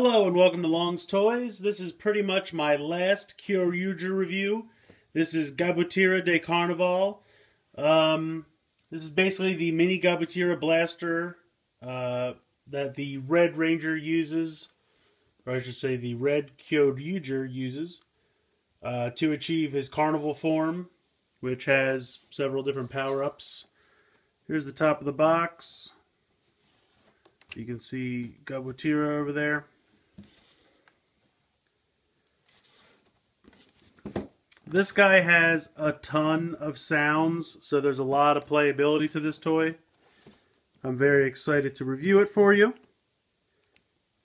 Hello and welcome to Long's Toys. This is pretty much my last Kyoryuger review. This is Gabutyra de Carnival. This is basically the mini Gabutyra blaster that the Red Ranger uses, or I should say the Red Kyoryuger uses, to achieve his Carnival form, which has several different power-ups. Here's the top of the box. You can see Gabutyra over there. This guy has a ton of sounds, so there's a lot of playability to this toy. I'm very excited to review it for you.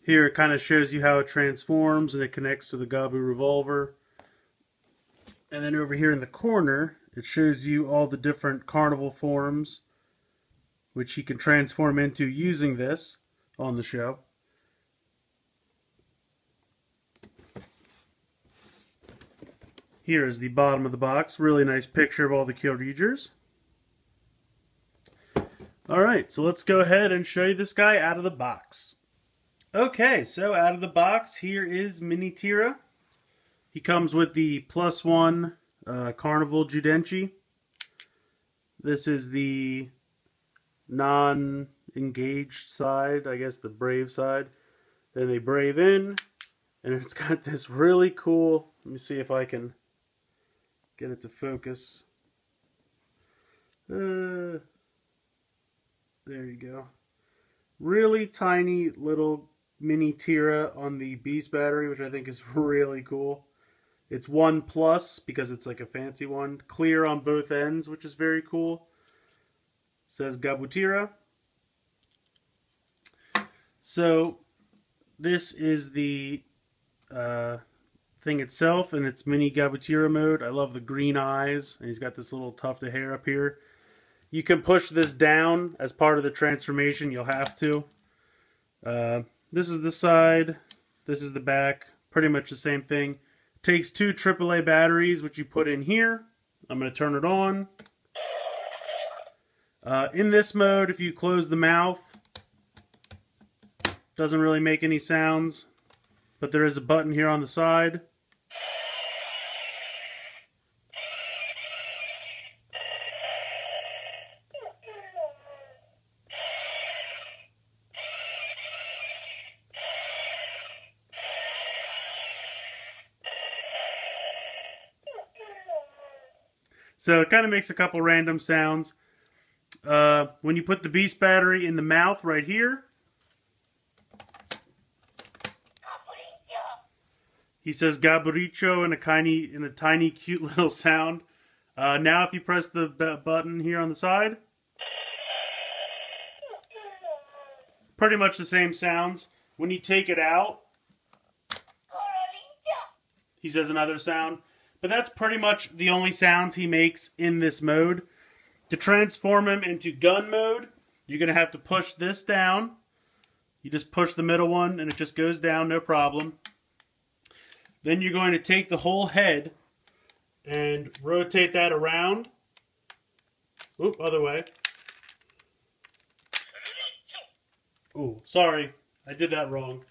Here it kind of shows you how it transforms and it connects to the Gabi Revolver. And then over here in the corner, it shows you all the different Carnival forms which he can transform into using this on the show. Here is the bottom of the box. Really nice picture of all the Kyoryugers. Alright, so let's go ahead and show you this guy out of the box. Okay, so out of the box, here is Mini Tira. He comes with the +1 Carnival Judenchi. This is the non-engaged side, I guess the brave side. Then they brave in, and it's got this really cool, let me see if I can get it to focus. There you go. Really tiny little mini Tira on the Beast battery, which I think is really cool. It's 1+ because it's like a fancy one. Clear on both ends, which is very cool. It says Gabutyra. So this is the thing itself in its mini Gabutyra mode. I love the green eyes, and he's got this little tuft of hair up here. You can push this down as part of the transformation. You'll have to. This is the side. This is the back. Pretty much the same thing. Takes 2 AAA batteries, which you put in here. I'm going to turn it on. In this mode, if you close the mouth, doesn't really make any sounds, but there is a button here on the side. So it kind of makes a couple random sounds. When you put the Beast battery in the mouth right here, he says Gabutyra in a tiny cute little sound. Now if you press the button here on the side, pretty much the same sounds. When you take it out, he says another sound. But that's pretty much the only sounds he makes in this mode. To transform him into gun mode, you're going to have to push this down. You just push the middle one and it just goes down, no problem. Then you're going to take the whole head and rotate that around. Oop, other way. Ooh, sorry, I did that wrong.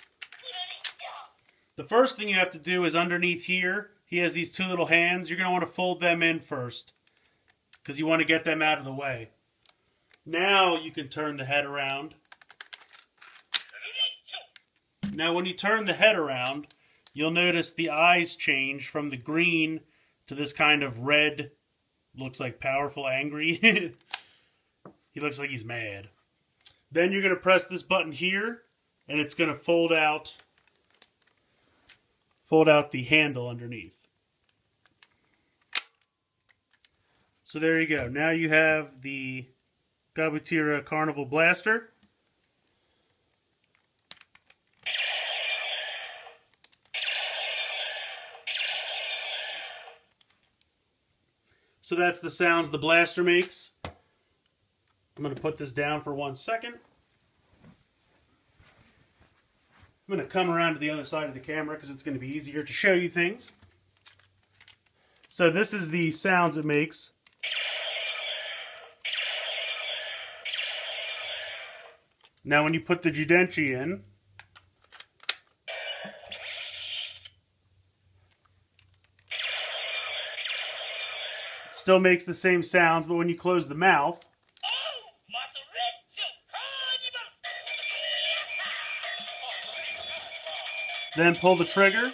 The first thing you have to do is underneath here, he has these 2 little hands. You're going to want to fold them in first, because you want to get them out of the way. Now you can turn the head around. Now when you turn the head around, you'll notice the eyes change from the green to this kind of red, looks like powerful, angry. He looks like he's mad. Then you're going to press this button here, and it's going to fold out the handle underneath. So there you go. Now you have the Gabutyra Carnival Blaster. So that's the sounds the blaster makes. I'm going to put this down for 1 second. I'm going to come around to the other side of the camera because it's going to be easier to show you things. So this is the sounds it makes. Now when you put the Judenchi in, Still makes the same sounds, but when you close the mouth, then pull the trigger,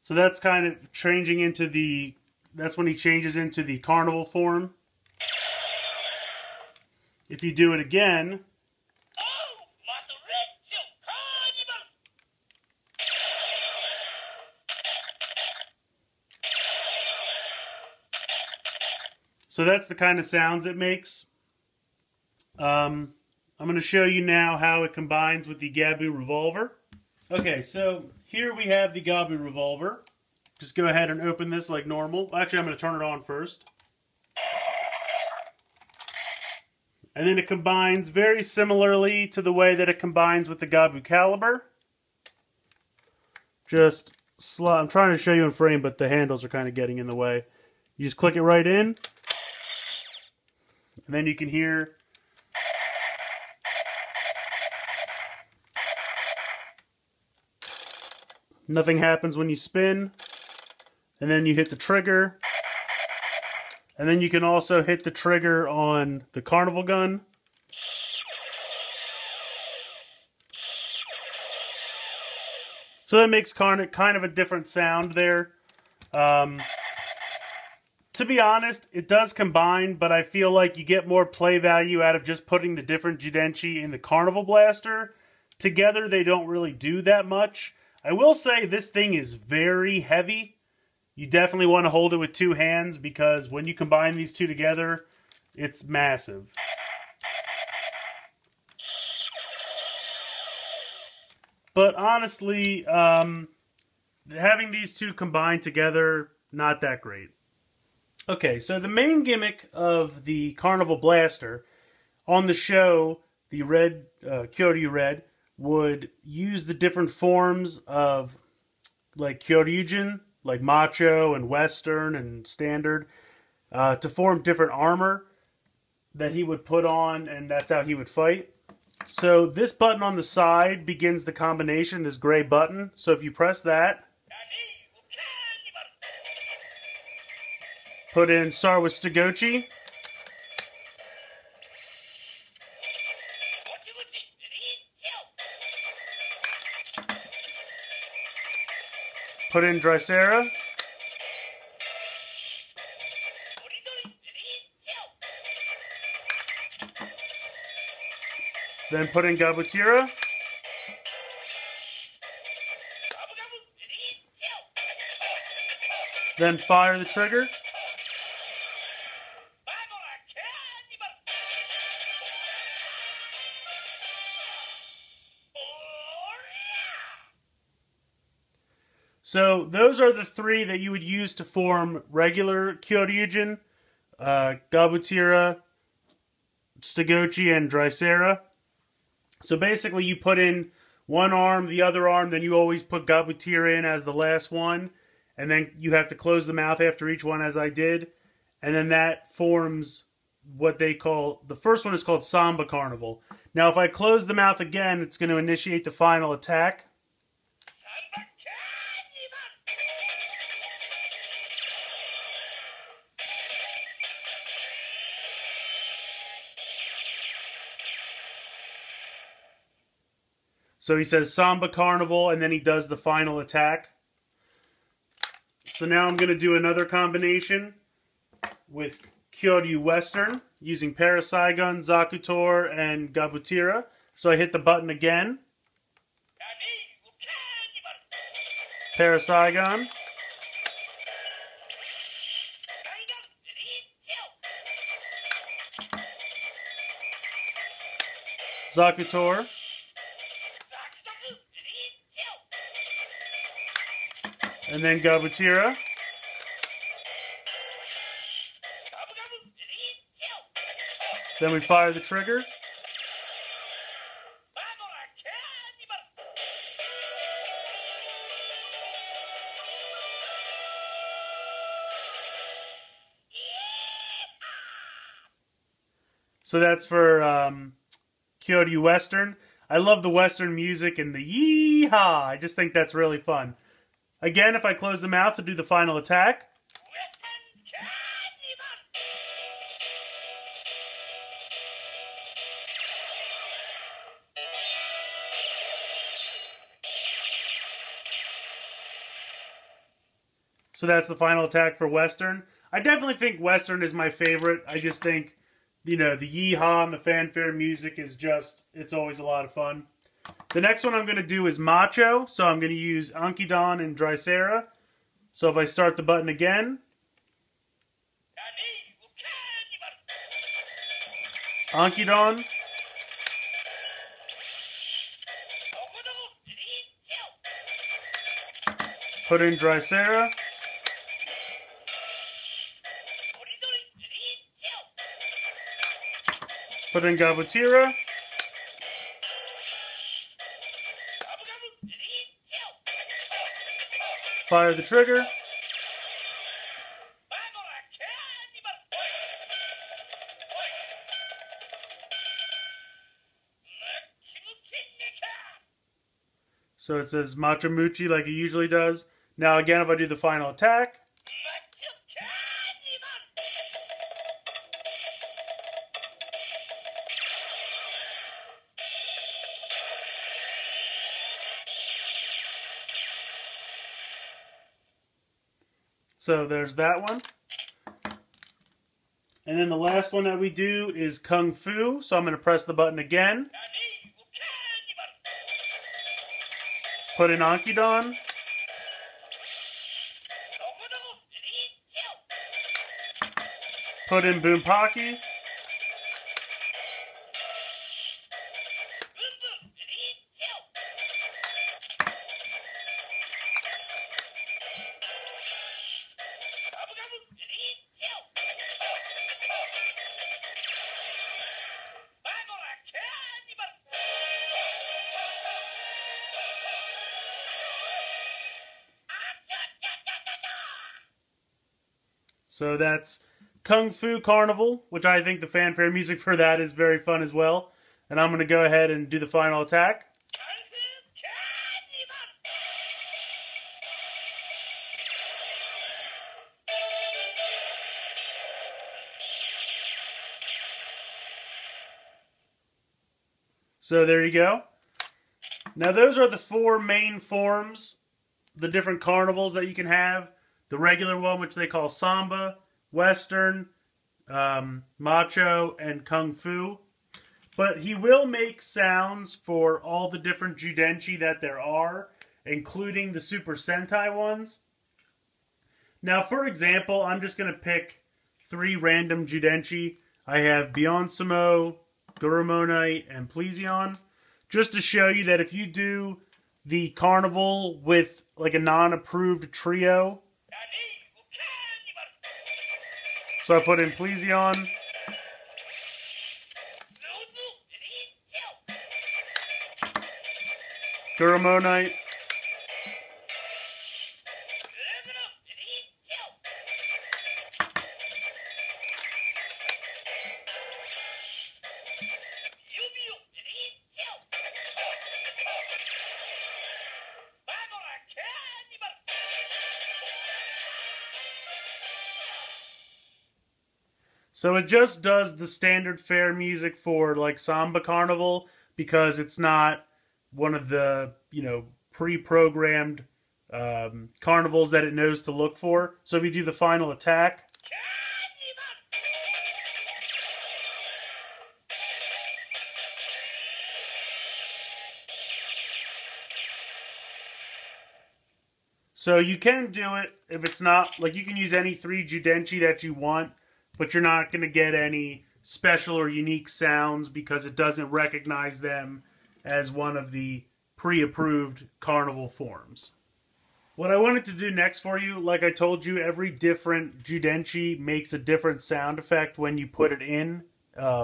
so that's kind of changing into the, that's when he changes into the Carnival form. If you do it again, so that's the kind of sounds it makes. I'm going to show you now how it combines with the Gabi Revolver. Okay, so here we have the Gabi Revolver. Just go ahead and open this like normal. Actually, I'm going to turn it on first. And then it combines very similarly to the way that it combines with the Gabutyra. Just I'm trying to show you in frame, but the handles are kind of getting in the way. You just click it right in. And then you can hear nothing happens when you spin. And then you hit the trigger. And then you can also hit the trigger on the Carnival gun. So that makes kind of a different sound there. To be honest, it does combine, but I feel like you get more play value out of just putting the different Jidenchi in the Carnival Blaster. Together, they don't really do that much. I will say this thing is very heavy. You definitely want to hold it with two hands because when you combine these two together, it's massive. But honestly, having these two combined together, not that great. Okay, so the main gimmick of the Carnival Blaster, on the show, the red, Kyoryuger Red, would use the different forms of, like, Kyoryuger, like Macho and Western and Standard, to form different armor that he would put on, and that's how he would fight. So this button on the side begins the combination, this gray button. So if you press that, put in Start with Stagochi. Put in Gimmick. Then put in Gabutyra. Then fire the trigger. So those are the three that you would use to form regular Kyoryuger, Gabutyra, Stagochi, and Gimmick. So basically you put in one arm, the other arm, then you always put Gabutyra in as the last one, and then you have to close the mouth after each one as I did, and then that forms what they call, the first one is called Samba Carnival. Now if I close the mouth again, it's going to initiate the final attack. So he says Samba Carnival, and then he does the final attack. So now I'm going to do another combination with Kyoryu Western, using Parasaigon, Zakutor, and Gabutyra. So I hit the button again. Parasaigon. Zakutor. And then Gabutyra. Then we fire the trigger. So that's for Kyoryuger Western. I love the Western music and the yee-haw. I just think that's really fun. Again, if I close the mouth to do the final attack. So that's the final attack for Western. I definitely think Western is my favorite. I just think, you know, the yee-haw and the fanfare music is just, it's always a lot of fun. The next one I'm going to do is Macho. So I'm going to use Iguanodon and Drysera. So if I start the button again. Iguanodon. Put in Drysera. Put in Gabutyra. Fire the trigger. So it says Macho Muchi like it usually does. Now again, if I do the final attack. So there's that one. And then the last one that we do is Kung Fu. So I'm going to press the button again. Put in Iguanodon. Put in Boompaki. So that's Kung Fu Carnival, which I think the fanfare music for that is very fun as well. And I'm going to go ahead and do the final attack. So there you go. Now those are the four main forms, the different carnivals that you can have. The regular one, which they call Samba, Western, Macho, and Kung Fu. But he will make sounds for all the different Judenchi that there are, including the Super Sentai ones. Now, for example, I'm just going to pick 3 random Judenchi. I have Beyond Sumo, Gurumonite, and Plesion. Just to show you that if you do the Carnival with like a non-approved trio. So I put in Plesion. Gurumonite. So it just does the standard fare music for like Samba Carnival because it's not one of the, you know, pre-programmed carnivals that it knows to look for. So if you do the final attack. So you can do it if it's not, like you can use any 3 Judenchi that you want, but you're not going to get any special or unique sounds because it doesn't recognize them as one of the pre-approved carnival forms. What I wanted to do next for you, like I told you, every different Judenchi makes a different sound effect when you put it in,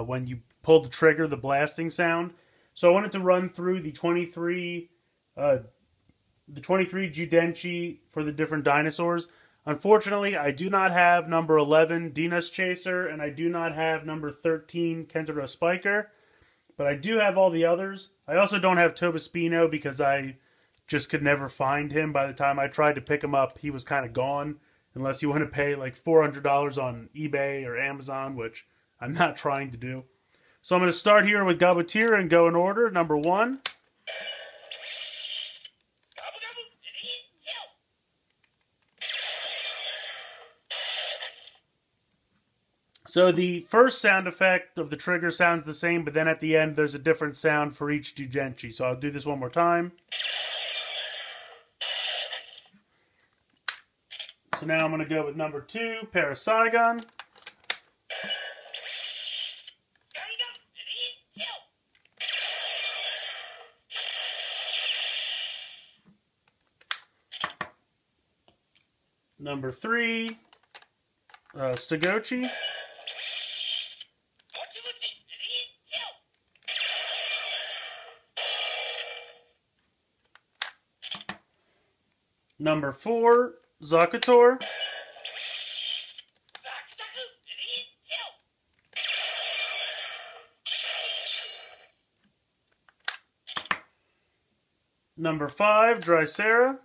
when you pull the trigger, the blasting sound. So I wanted to run through the 23 Judenchi for the different dinosaurs. Unfortunately, I do not have number 11, Dinos Chaser, and I do not have number 13, Kentaro Spiker. but I do have all the others. I also don't have Tobaspino because I just could never find him. By the time I tried to pick him up, he was kind of gone. Unless you want to pay like $400 on eBay or Amazon, which I'm not trying to do. So I'm going to start here with Gabutyra and go in order. Number 1. So the first sound effect of the trigger sounds the same, but then at the end there's a different sound for each Jugenchi. So I'll do this one more time. So now I'm going to go with number 2, Parasaigon. Number 3, Stagochi. Number 4, Zakutor. Number 5, Drysera.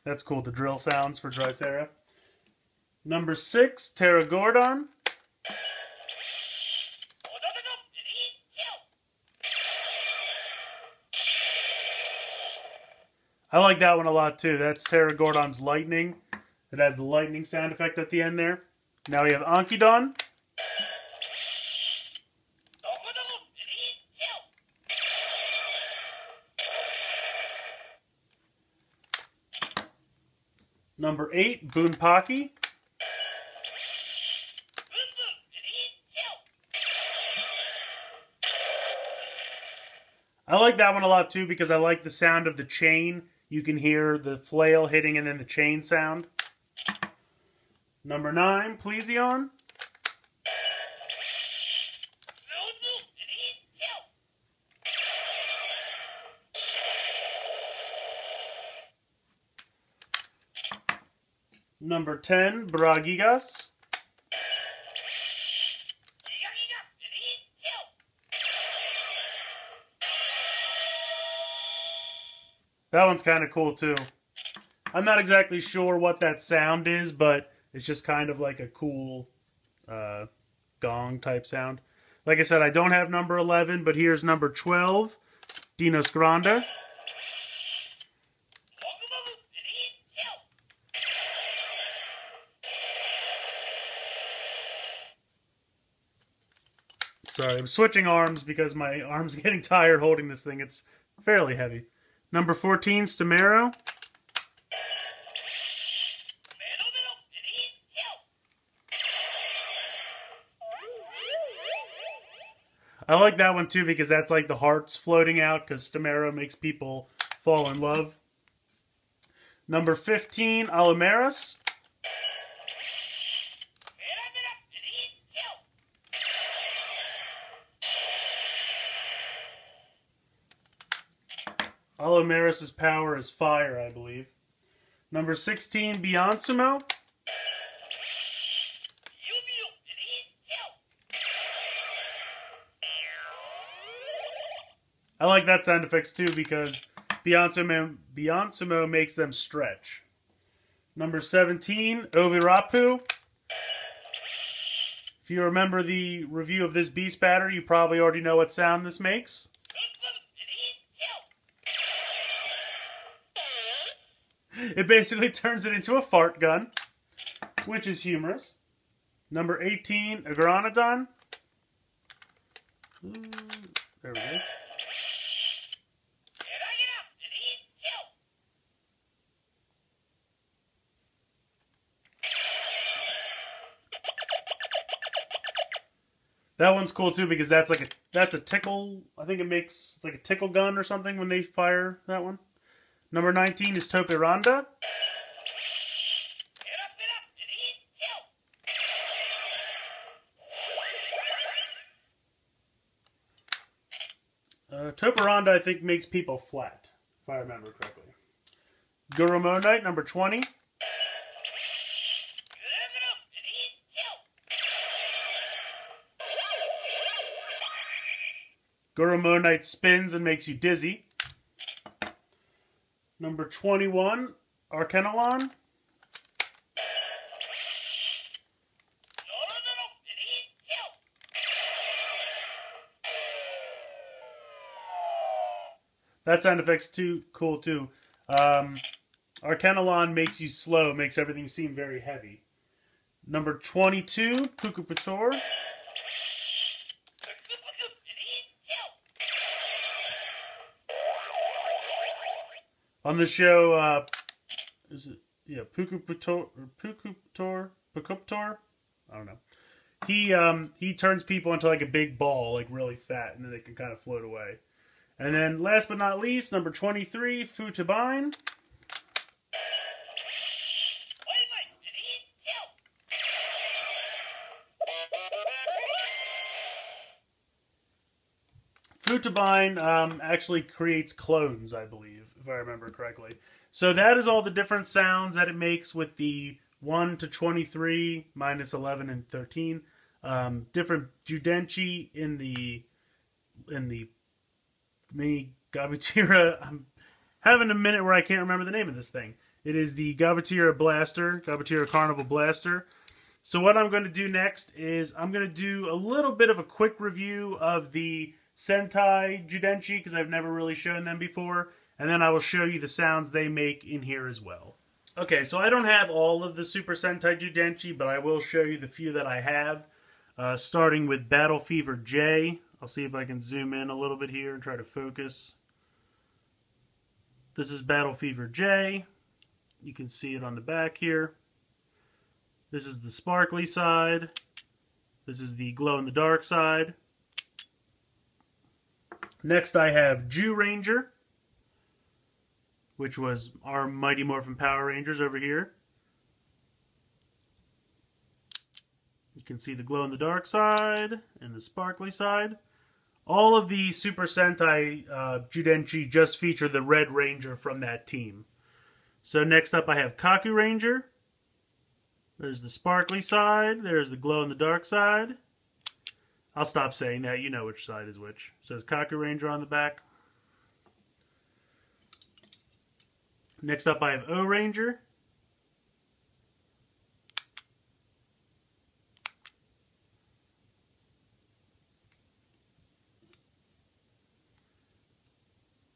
That's cool, the drill sounds for Drysera. Number 6, Pterogordon. I like that one a lot too. That's Pterogordon's lightning. It has the lightning sound effect at the end there. Now we have Ankydon. Number 8, Bunpaki. I like that one a lot too because I like the sound of the chain. You can hear the flail hitting and then the chain sound. Number 9, Plesion. Number 10, Bragigas. That one's kind of cool too. I'm not exactly sure what that sound is, but it's just kind of like a cool gong type sound. Like I said, I don't have number 11, but here's number 12, Dinos Grande. Sorry, I'm switching arms because my arm's getting tired holding this thing. It's fairly heavy. Number 14, Stamero. I like that one too because that's like the hearts floating out because Stamero makes people fall in love. Number 15, Alumeris. Alumeris' power is fire, I believe. Number 16, Beyonsumo. I like that sound effects too because Beyonsumo makes them stretch. Number 17, Ovirapu. If you remember the review of this beast batter, you probably already know what sound this makes. It basically turns it into a fart gun, which is humorous. Number 18, Iguanodon. There we go. That one's cool too because that's a tickle. I think it's like a tickle gun or something when they fire that one. Number 19 is Topi Rhonda. Topi Rhonda, I think, makes people flat, if I remember correctly. Gurumonite, number 20. Goromonite spins and makes you dizzy. Number 21, Arcanalon. That sound effect's too cool too. Arcanalon makes you slow, makes everything seem very heavy. Number 22, Pukuputor. On the show, is it, yeah, Pukuputor, Pukuputor? I don't know. He turns people into like a big ball, like really fat, and then they can kind of float away. And then last but not least, number 23, Futubine. Futubine actually creates clones, I believe, if I remember correctly. So that is all the different sounds that it makes with the 1 to 23, minus 11 and 13. Different Judenchi in the mini Gabutyra. I'm having a minute where I can't remember the name of this thing. It is the Gabutyra Blaster, Gabutyra Carnival Blaster. So what I'm going to do next is I'm going to do a little bit of a quick review of the Sentai Judenchi, because I've never really shown them before, and then I will show you the sounds they make in here as well. Okay, so I don't have all of the Super Sentai Judenchi, but I will show you the few that I have, starting with Battle Fever J. I'll see if I can zoom in a little bit here and try to focus. This is Battle Fever J. You can see it on the back here. This is the sparkly side. This is the glow-in-the-dark side. Next I have Jew Ranger, which was our Mighty Morphin Power Rangers over here. You can see the glow-in-the-dark side and the sparkly side. All of the Super Sentai Judenchi just feature the Red Ranger from that team. So next up I have Kaki Ranger. There's the sparkly side. There's the glow-in-the-dark side. I'll stop saying that. You know which side is which. It says Kaki Ranger on the back. Next up I have O Ranger.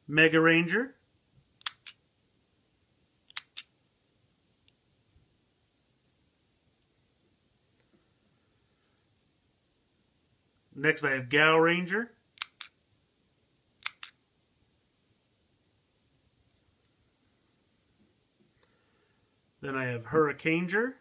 Mega Ranger. Next I have Gal Ranger. Then I have Hurricaneger.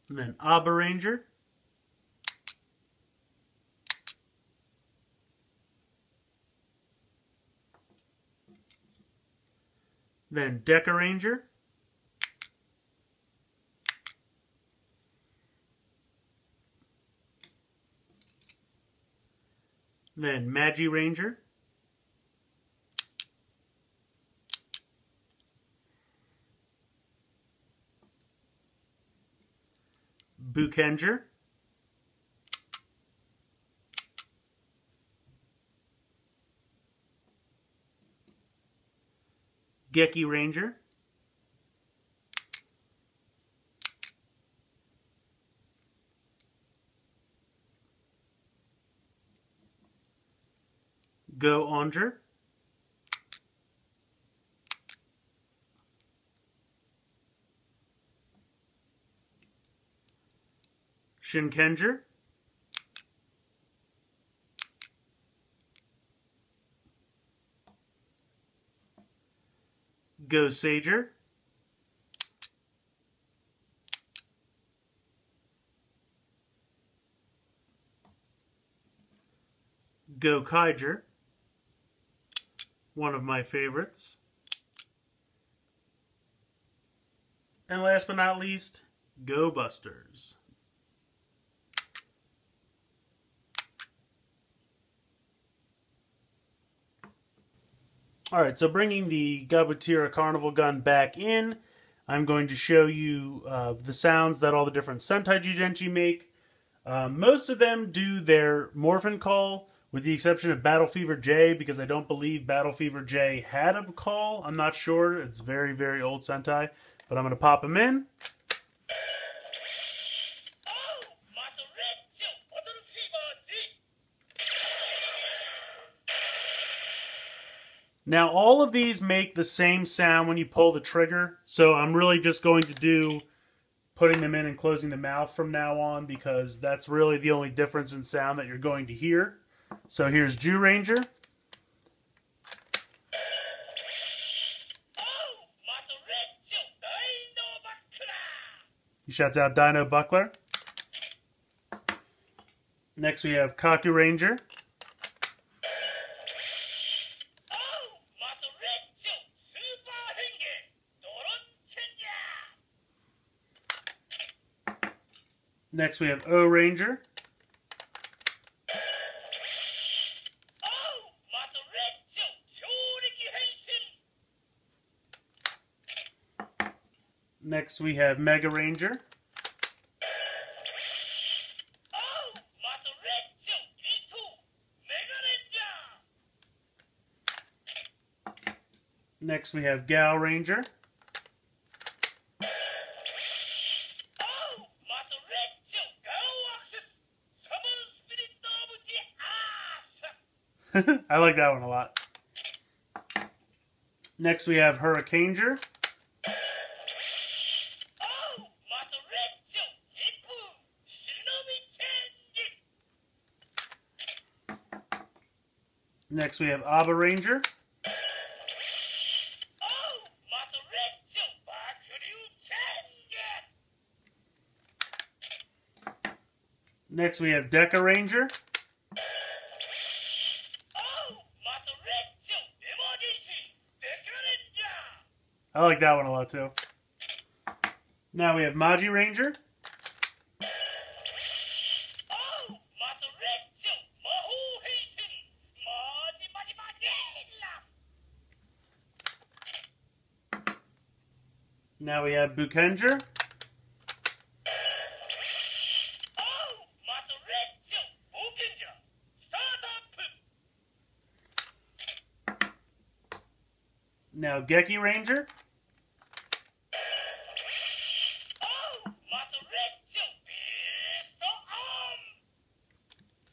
And then Abba Ranger. Then Deca Ranger. Then Magi Ranger. Bukenger. Geki Ranger. Go Onger. Shinkenger. Go Sager. Go Kaiger. One of my favorites. And last but not least, Go Busters. Alright, so bringing the Gabutyra Carnival gun back in, I'm going to show you the sounds that all the different Sentai Jidenchi make. Most of them do their Morphin call, with the exception of Battle Fever J, because I don't believe Battle Fever J had a call. I'm not sure. It's very, very old Sentai. But I'm going to pop them in. Now, all of these make the same sound when you pull the trigger, so I'm really just going to do putting them in and closing the mouth from now on, because that's really the only difference in sound that you're going to hear. So here's Jew Ranger. He shouts out Dino Buckler. Next we have Kaki Ranger. Next we have O Ranger. Next we have Mega Ranger. Next we have Gal Ranger. I like that one a lot. Next we have Hurricaneger. Next we have Abba Ranger. Next we have Deca Ranger. I like that one a lot too. Now we have Maji Ranger. Now we have Bukenger. Now Kaki Ranger.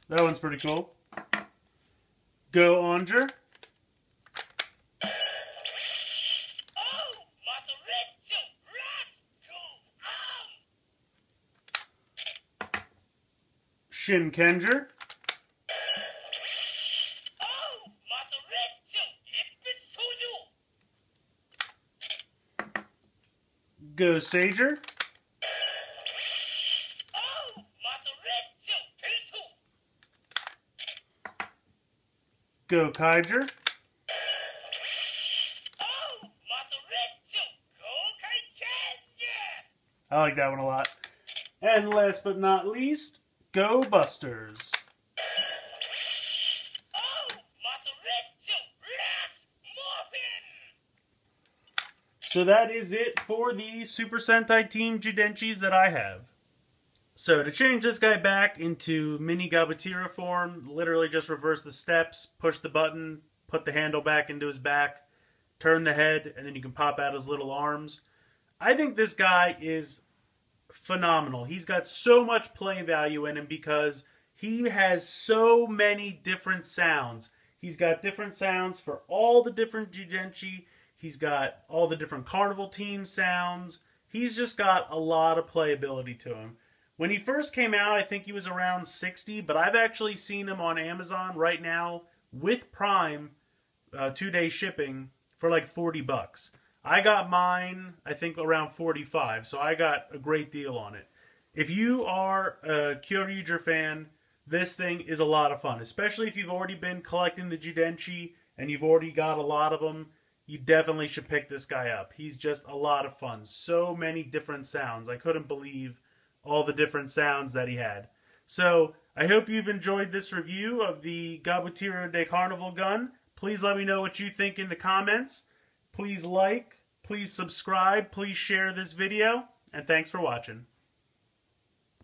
That one's pretty cool. Go Onger. Shin Kenger. Go Sager. Go Kaiger. I like that one a lot. And last but not least, Go Busters. So that is it for the Super Sentai Team Jidenchis that I have. So to change this guy back into mini Gabutyra form, literally just reverse the steps, push the button, put the handle back into his back, turn the head, and then you can pop out his little arms. I think this guy is phenomenal. He's got so much play value in him because he has so many different sounds. He's got different sounds for all the different Jidenchi. He's got all the different Carnival team sounds. He's just got a lot of playability to him. When he first came out, I think he was around 60, but I've actually seen him on Amazon right now with Prime 2-day shipping for like 40 bucks. I got mine, I think, around 45, so I got a great deal on it. If you are a Kyoryuger fan, this thing is a lot of fun, especially if you've already been collecting the Jidenchi and you've already got a lot of them. You definitely should pick this guy up. He's just a lot of fun. So many different sounds. I couldn't believe all the different sounds that he had. So, I hope you've enjoyed this review of the Gabutyra de Carnival gun. Please let me know what you think in the comments. Please like, please subscribe, please share this video, and thanks for watching.